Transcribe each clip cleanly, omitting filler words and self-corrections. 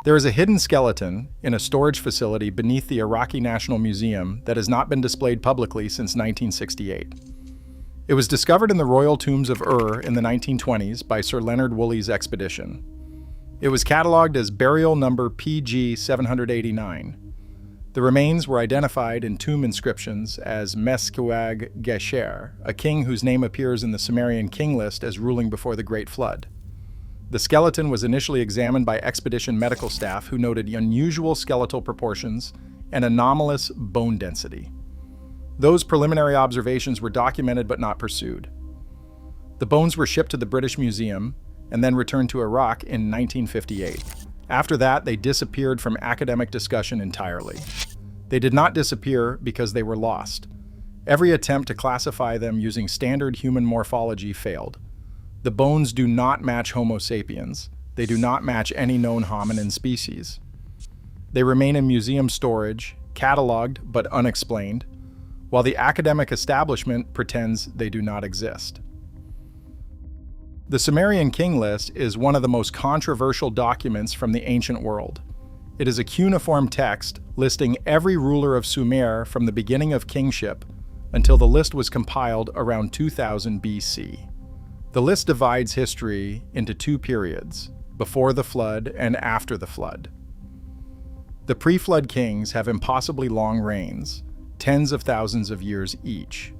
There is a hidden skeleton in a storage facility beneath the Iraqi National Museum that has not been displayed publicly since 1968. It was discovered in the royal tombs of Ur in the 1920s by Sir Leonard Woolley's expedition. It was catalogued as burial number PG 789. The remains were identified in tomb inscriptions as Meskwag-Gesher, a king whose name appears in the Sumerian king list as ruling before the Great Flood. The skeleton was initially examined by expedition medical staff who noted unusual skeletal proportions and anomalous bone density. Those preliminary observations were documented but not pursued. The bones were shipped to the British Museum and then returned to Iraq in 1958. After that, they disappeared from academic discussion entirely. They did not disappear because they were lost. Every attempt to classify them using standard human morphology failed. The bones do not match Homo sapiens. They do not match any known hominin species. They remain in museum storage, catalogued but unexplained, while the academic establishment pretends they do not exist. The Sumerian king list is one of the most controversial documents from the ancient world. It is a cuneiform text listing every ruler of Sumer from the beginning of kingship until the list was compiled around 2000 BC. The list divides history into two periods, before the flood and after the flood. The pre-flood kings have impossibly long reigns, tens of thousands of years each.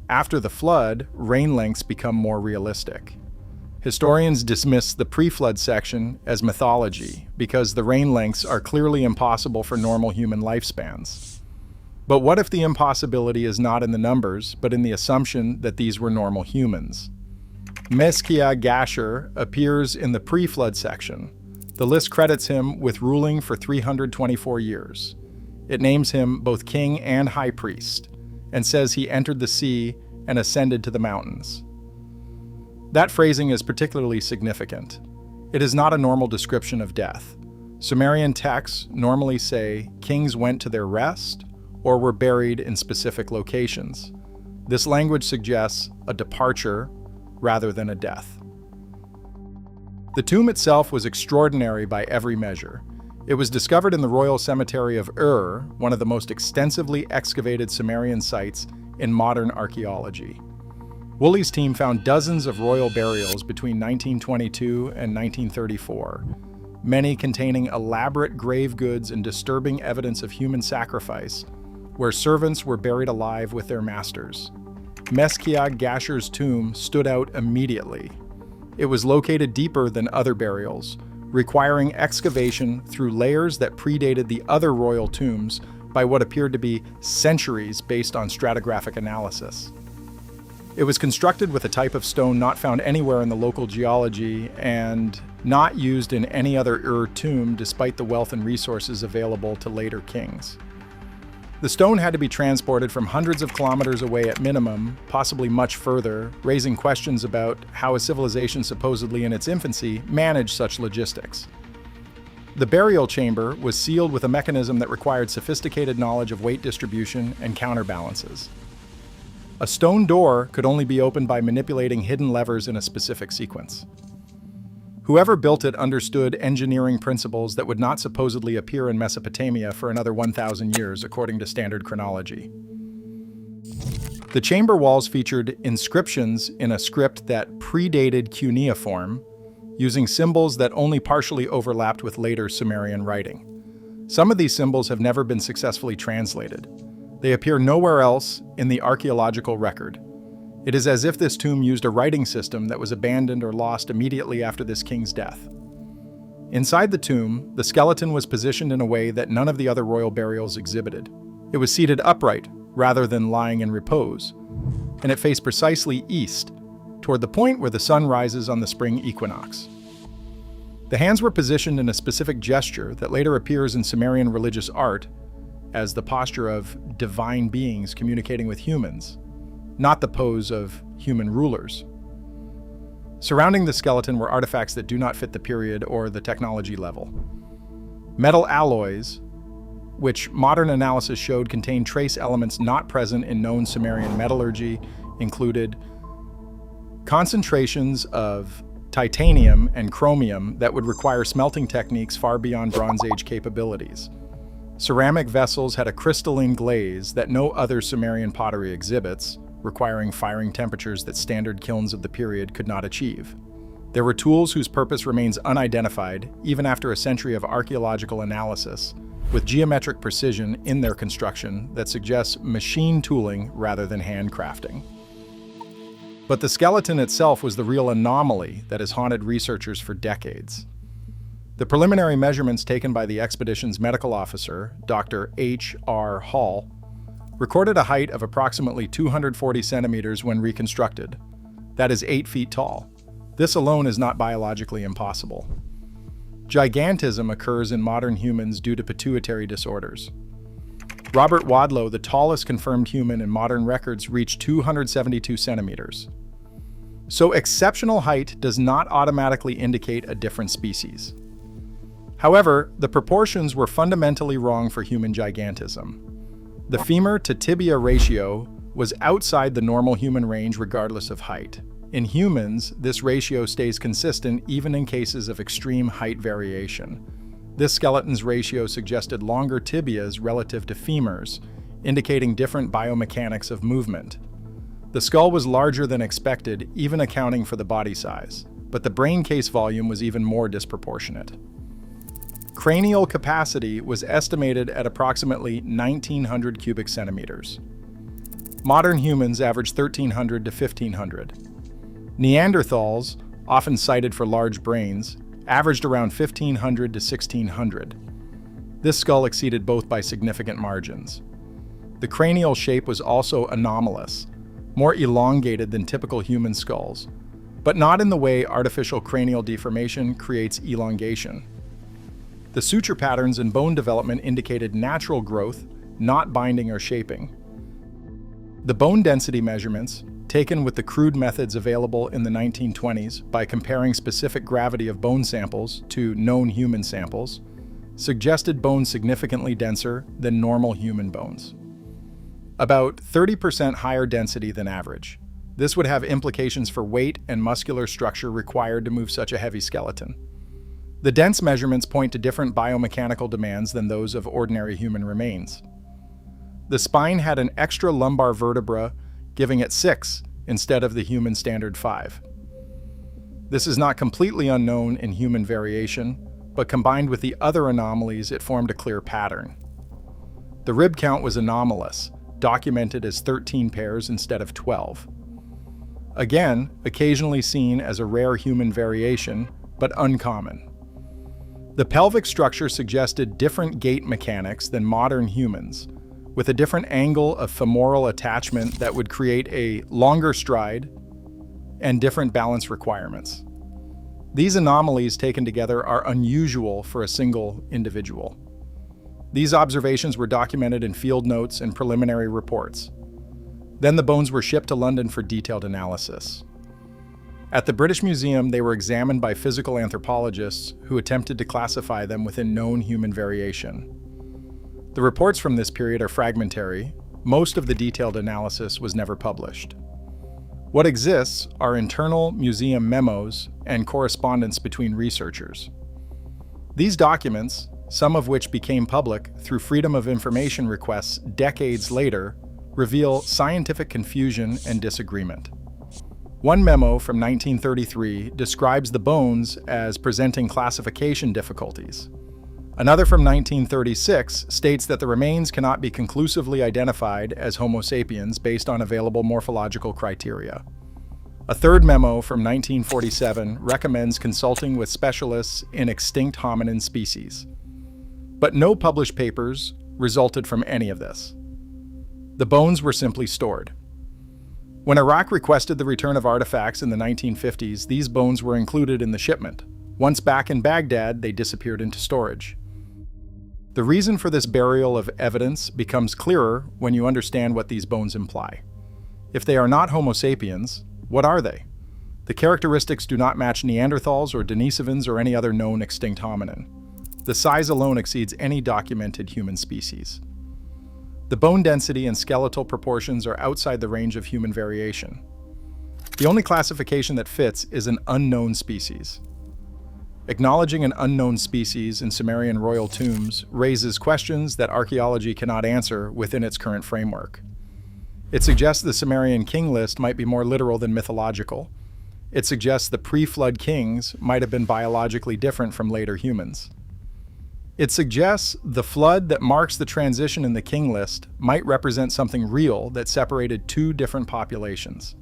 After the flood, reign lengths become more realistic. Historians dismiss the pre-flood section as mythology because the reign lengths are clearly impossible for normal human lifespans. But what if the impossibility is not in the numbers, but in the assumption that these were normal humans? Meskwag-Gesher appears in the pre-flood section. The list credits him with ruling for 324 years. It names him both king and high priest, and says he entered the sea and ascended to the mountains. That phrasing is particularly significant. It is not a normal description of death. Sumerian texts normally say kings went to their rest or were buried in specific locations. This language suggests a departure rather than a death. The tomb itself was extraordinary by every measure. It was discovered in the royal cemetery of Ur, one of the most extensively excavated Sumerian sites in modern archaeology. Woolley's team found dozens of royal burials between 1922 and 1934, many containing elaborate grave goods and disturbing evidence of human sacrifice, where servants were buried alive with their masters. Meskwag-Gesher's tomb stood out immediately. It was located deeper than other burials, requiring excavation through layers that predated the other royal tombs by what appeared to be centuries based on stratigraphic analysis. It was constructed with a type of stone not found anywhere in the local geology and not used in any other Ur tomb despite the wealth and resources available to later kings. The stone had to be transported from hundreds of kilometers away at minimum, possibly much further, raising questions about how a civilization supposedly in its infancy managed such logistics. The burial chamber was sealed with a mechanism that required sophisticated knowledge of weight distribution and counterbalances. A stone door could only be opened by manipulating hidden levers in a specific sequence. Whoever built it understood engineering principles that would not supposedly appear in Mesopotamia for another 1,000 years, according to standard chronology. The chamber walls featured inscriptions in a script that predated cuneiform, using symbols that only partially overlapped with later Sumerian writing. Some of these symbols have never been successfully translated. They appear nowhere else in the archaeological record. It is as if this tomb used a writing system that was abandoned or lost immediately after this king's death. Inside the tomb, the skeleton was positioned in a way that none of the other royal burials exhibited. It was seated upright rather than lying in repose, and it faced precisely east, toward the point where the sun rises on the spring equinox. The hands were positioned in a specific gesture that later appears in Sumerian religious art as the posture of divine beings communicating with humans, not the pose of human rulers. Surrounding the skeleton were artifacts that do not fit the period or the technology level. Metal alloys, which modern analysis showed contained trace elements not present in known Sumerian metallurgy, included concentrations of titanium, and chromium that would require smelting techniques far beyond Bronze Age capabilities. Ceramic vessels had a crystalline glaze that no other Sumerian pottery exhibits, requiring firing temperatures that standard kilns of the period could not achieve. There were tools whose purpose remains unidentified, even after a century of archaeological analysis, with geometric precision in their construction that suggests machine tooling rather than handcrafting. But the skeleton itself was the real anomaly that has haunted researchers for decades. The preliminary measurements taken by the expedition's medical officer, Dr. H.R. Hall, recorded a height of approximately 240 centimeters when reconstructed. That is 8 feet tall. This alone is not biologically impossible. Gigantism occurs in modern humans due to pituitary disorders. Robert Wadlow, the tallest confirmed human in modern records, reached 272 centimeters. So exceptional height does not automatically indicate a different species. However, the proportions were fundamentally wrong for human gigantism. The femur to tibia ratio was outside the normal human range regardless of height. In humans, this ratio stays consistent even in cases of extreme height variation. This skeleton's ratio suggested longer tibias relative to femurs, indicating different biomechanics of movement. The skull was larger than expected, even accounting for the body size, but the brain case volume was even more disproportionate. Cranial capacity was estimated at approximately 1,900 cubic centimeters. Modern humans averaged 1,300 to 1,500. Neanderthals, often cited for large brains, averaged around 1,500 to 1,600. This skull exceeded both by significant margins. The cranial shape was also anomalous, more elongated than typical human skulls, but not in the way artificial cranial deformation creates elongation. The suture patterns and bone development indicated natural growth, not binding or shaping. The bone density measurements, taken with the crude methods available in the 1920s by comparing specific gravity of bone samples to known human samples, suggested bones significantly denser than normal human bones. About 30% higher density than average. This would have implications for weight and muscular structure required to move such a heavy skeleton. The dense measurements point to different biomechanical demands than those of ordinary human remains. The spine had an extra lumbar vertebra, giving it 6 instead of the human standard 5. This is not completely unknown in human variation, but combined with the other anomalies, it formed a clear pattern. The rib count was anomalous, documented as 13 pairs instead of 12. Again, occasionally seen as a rare human variation, but uncommon. The pelvic structure suggested different gait mechanics than modern humans, with a different angle of femoral attachment that would create a longer stride and different balance requirements. These anomalies taken together are unusual for a single individual. These observations were documented in field notes and preliminary reports. Then the bones were shipped to London for detailed analysis. At the British Museum, they were examined by physical anthropologists who attempted to classify them within known human variation. The reports from this period are fragmentary. Most of the detailed analysis was never published. What exists are internal museum memos and correspondence between researchers. These documents, some of which became public through Freedom of Information requests decades later, reveal scientific confusion and disagreement. One memo from 1933 describes the bones as presenting classification difficulties. Another from 1936 states that the remains cannot be conclusively identified as Homo sapiens based on available morphological criteria. A third memo from 1947 recommends consulting with specialists in extinct hominin species. But no published papers resulted from any of this. The bones were simply stored. When Iraq requested the return of artifacts in the 1950s, these bones were included in the shipment. Once back in Baghdad, they disappeared into storage. The reason for this burial of evidence becomes clearer when you understand what these bones imply. If they are not Homo sapiens, what are they? The characteristics do not match Neanderthals or Denisovans or any other known extinct hominin. The size alone exceeds any documented human species. The bone density and skeletal proportions are outside the range of human variation. The only classification that fits is an unknown species. Acknowledging an unknown species in Sumerian royal tombs raises questions that archaeology cannot answer within its current framework. It suggests the Sumerian king list might be more literal than mythological. It suggests the pre-flood kings might have been biologically different from later humans. It suggests the flood that marks the transition in the king list might represent something real that separated two different populations.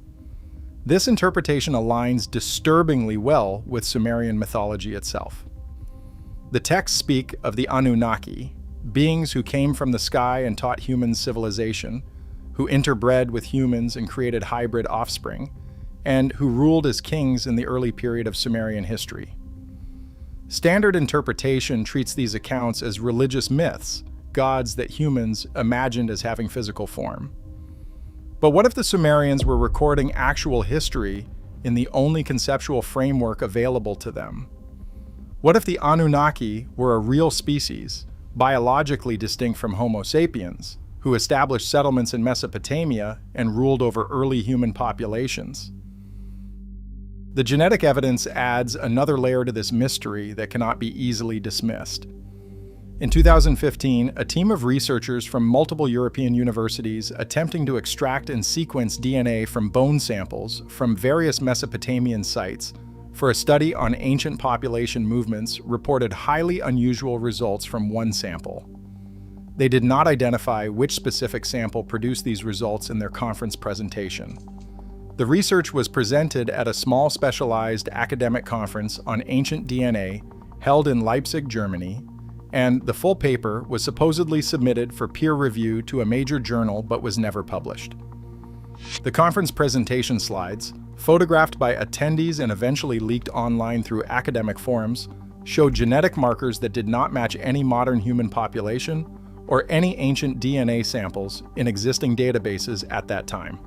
This interpretation aligns disturbingly well with Sumerian mythology itself. The texts speak of the Anunnaki, beings who came from the sky and taught humans civilization, who interbred with humans and created hybrid offspring, and who ruled as kings in the early period of Sumerian history. Standard interpretation treats these accounts as religious myths, gods that humans imagined as having physical form. But what if the Sumerians were recording actual history in the only conceptual framework available to them? What if the Anunnaki were a real species, biologically distinct from Homo sapiens, who established settlements in Mesopotamia and ruled over early human populations? The genetic evidence adds another layer to this mystery that cannot be easily dismissed. In 2015, a team of researchers from multiple European universities attempting to extract and sequence DNA from bone samples from various Mesopotamian sites for a study on ancient population movements reported highly unusual results from one sample. They did not identify which specific sample produced these results in their conference presentation. The research was presented at a small specialized academic conference on ancient DNA held in Leipzig, Germany, and the full paper was supposedly submitted for peer review to a major journal but was never published. The conference presentation slides, photographed by attendees and eventually leaked online through academic forums, showed genetic markers that did not match any modern human population or any ancient DNA samples in existing databases at that time.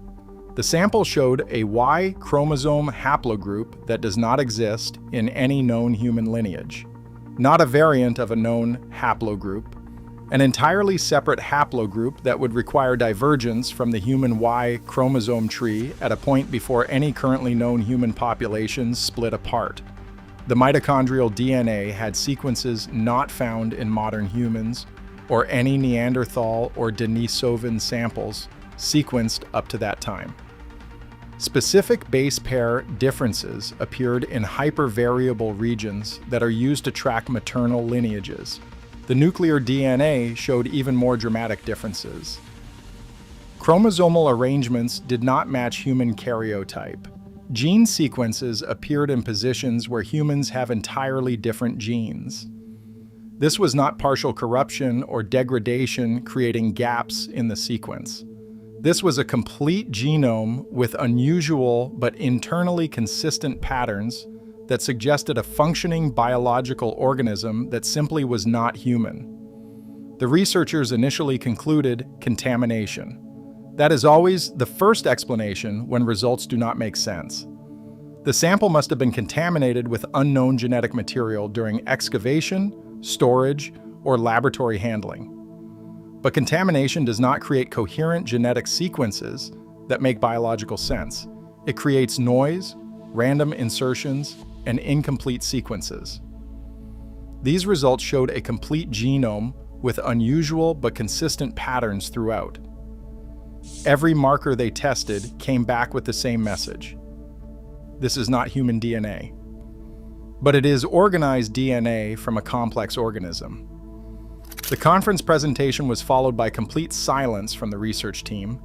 The sample showed a Y chromosome haplogroup that does not exist in any known human lineage, not a variant of a known haplogroup, an entirely separate haplogroup that would require divergence from the human Y chromosome tree at a point before any currently known human populations split apart. The mitochondrial DNA had sequences not found in modern humans or any Neanderthal or Denisovan samples sequenced up to that time. Specific base pair differences appeared in hypervariable regions that are used to track maternal lineages. The nuclear DNA showed even more dramatic differences. Chromosomal arrangements did not match human karyotype. Gene sequences appeared in positions where humans have entirely different genes. This was not partial corruption or degradation creating gaps in the sequence. This was a complete genome with unusual but internally consistent patterns that suggested a functioning biological organism that simply was not human. The researchers initially concluded contamination. That is always the first explanation when results do not make sense. The sample must have been contaminated with unknown genetic material during excavation, storage, or laboratory handling. But contamination does not create coherent genetic sequences that make biological sense. It creates noise, random insertions, and incomplete sequences. These results showed a complete genome with unusual but consistent patterns throughout. Every marker they tested came back with the same message. This is not human DNA. But it is organized DNA from a complex organism. The conference presentation was followed by complete silence from the research team,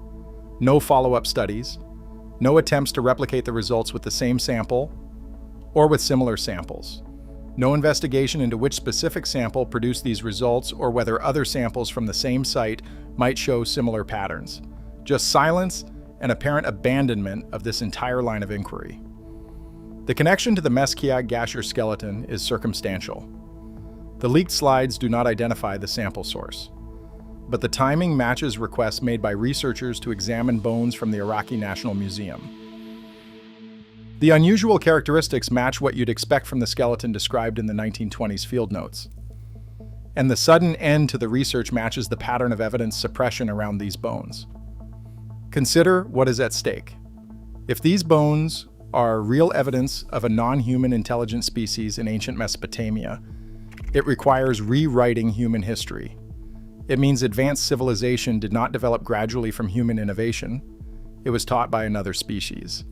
no follow-up studies, no attempts to replicate the results with the same sample or with similar samples, no investigation into which specific sample produced these results or whether other samples from the same site might show similar patterns. Just silence and apparent abandonment of this entire line of inquiry. The connection to the Meschiag Gasher skeleton is circumstantial. The leaked slides do not identify the sample source, but the timing matches requests made by researchers to examine bones from the Iraqi National Museum. The unusual characteristics match what you'd expect from the skeleton described in the 1920s field notes. And the sudden end to the research matches the pattern of evidence suppression around these bones. Consider what is at stake. If these bones are real evidence of a non-human intelligent species in ancient Mesopotamia, it requires rewriting human history. It means advanced civilization did not develop gradually from human innovation. It was taught by another species.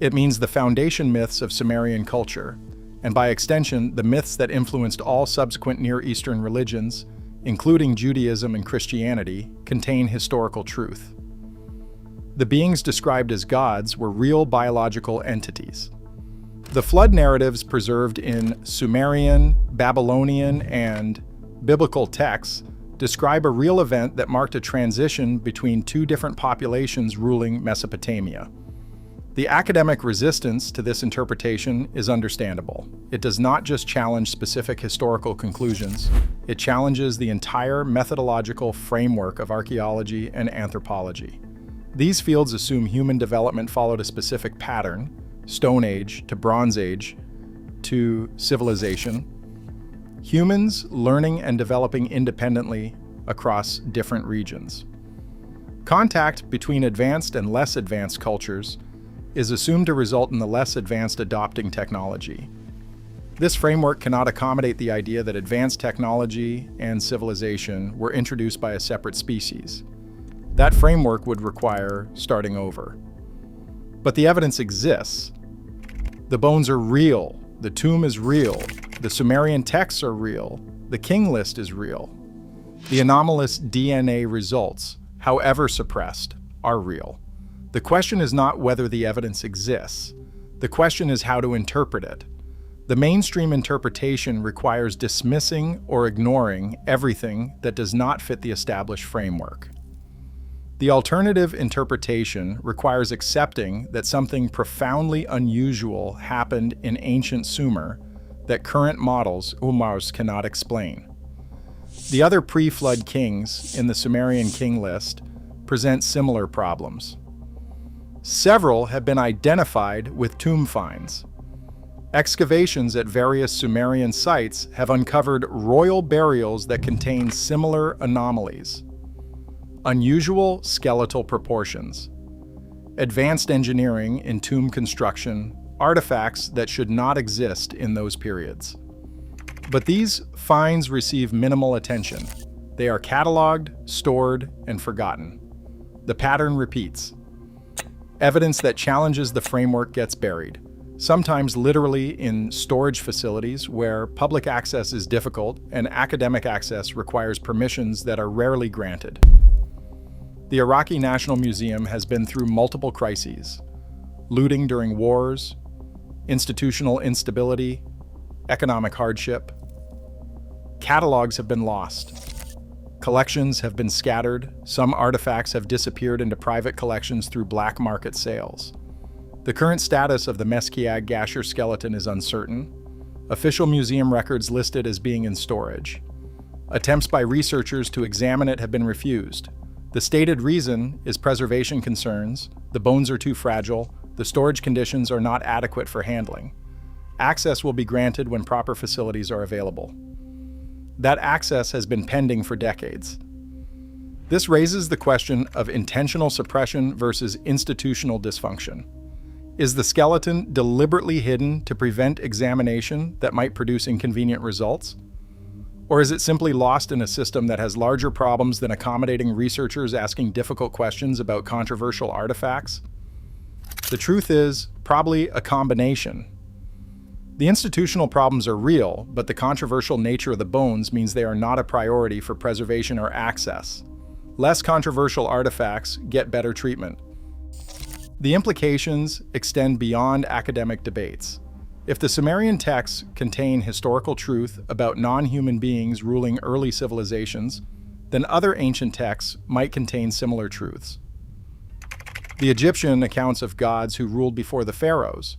It means the foundation myths of Sumerian culture, and by extension, the myths that influenced all subsequent Near Eastern religions, including Judaism and Christianity, contain historical truth. The beings described as gods were real biological entities. The flood narratives preserved in Sumerian, Babylonian, and biblical texts describe a real event that marked a transition between two different populations ruling Mesopotamia. The academic resistance to this interpretation is understandable. It does not just challenge specific historical conclusions, it challenges the entire methodological framework of archaeology and anthropology. These fields assume human development followed a specific pattern, Stone Age to Bronze Age to civilization, humans learning and developing independently across different regions. Contact between advanced and less advanced cultures is assumed to result in the less advanced adopting technology. This framework cannot accommodate the idea that advanced technology and civilization were introduced by a separate species. That framework would require starting over. But the evidence exists. The bones are real, the tomb is real, the Sumerian texts are real, the king list is real. The anomalous DNA results, however suppressed, are real. The question is not whether the evidence exists. The question is how to interpret it. The mainstream interpretation requires dismissing or ignoring everything that does not fit the established framework. The alternative interpretation requires accepting that something profoundly unusual happened in ancient Sumer that current models, Umars, cannot explain. The other pre-flood kings in the Sumerian king list present similar problems. Several have been identified with tomb finds. Excavations at various Sumerian sites have uncovered royal burials that contain similar anomalies. Unusual skeletal proportions, advanced engineering in tomb construction, artifacts that should not exist in those periods. But these finds receive minimal attention. They are cataloged, stored, and forgotten. The pattern repeats. Evidence that challenges the framework gets buried, sometimes literally in storage facilities where public access is difficult and academic access requires permissions that are rarely granted. The Iraqi National Museum has been through multiple crises: looting during wars, institutional instability, economic hardship. Catalogs have been lost. Collections have been scattered. Some artifacts have disappeared into private collections through black market sales. The current status of the Meskiag Gasher skeleton is uncertain. Official museum records list it as being in storage. Attempts by researchers to examine it have been refused. The stated reason is preservation concerns, the bones are too fragile, the storage conditions are not adequate for handling. Access will be granted when proper facilities are available. That access has been pending for decades. This raises the question of intentional suppression versus institutional dysfunction. Is the skeleton deliberately hidden to prevent examination that might produce inconvenient results? Or is it simply lost in a system that has larger problems than accommodating researchers asking difficult questions about controversial artifacts? The truth is, probably a combination. The institutional problems are real, but the controversial nature of the bones means they are not a priority for preservation or access. Less controversial artifacts get better treatment. The implications extend beyond academic debates. If the Sumerian texts contain historical truth about non-human beings ruling early civilizations, then other ancient texts might contain similar truths. The Egyptian accounts of gods who ruled before the pharaohs,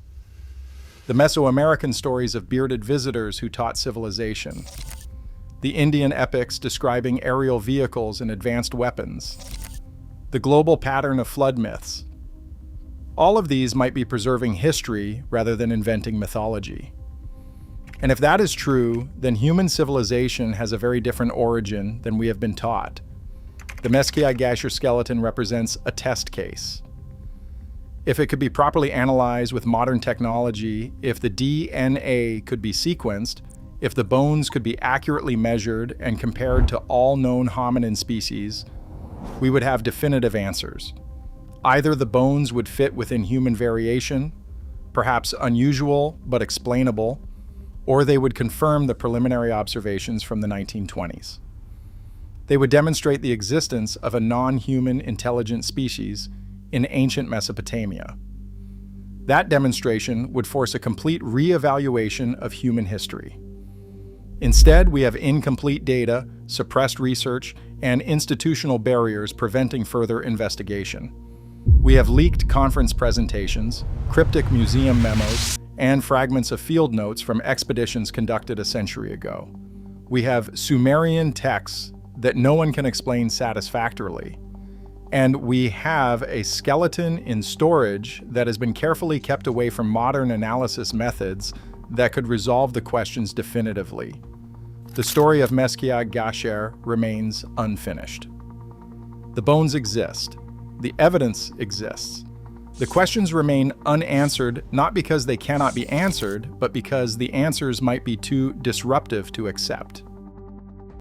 the Mesoamerican stories of bearded visitors who taught civilization, the Indian epics describing aerial vehicles and advanced weapons, the global pattern of flood myths. All of these might be preserving history rather than inventing mythology. And if that is true, then human civilization has a very different origin than we have been taught. The Meskiag Gasher skeleton represents a test case. If it could be properly analyzed with modern technology, if the DNA could be sequenced, if the bones could be accurately measured and compared to all known hominin species, we would have definitive answers. Either the bones would fit within human variation, perhaps unusual but explainable, or they would confirm the preliminary observations from the 1920s. They would demonstrate the existence of a non-human intelligent species in ancient Mesopotamia. That demonstration would force a complete re-evaluation of human history. Instead, we have incomplete data, suppressed research, and institutional barriers preventing further investigation. We have leaked conference presentations, cryptic museum memos, and fragments of field notes from expeditions conducted a century ago. We have Sumerian texts that no one can explain satisfactorily. And we have a skeleton in storage that has been carefully kept away from modern analysis methods that could resolve the questions definitively. The story of Meskia Gasher remains unfinished. The bones exist. The evidence exists. The questions remain unanswered, not because they cannot be answered, but because the answers might be too disruptive to accept.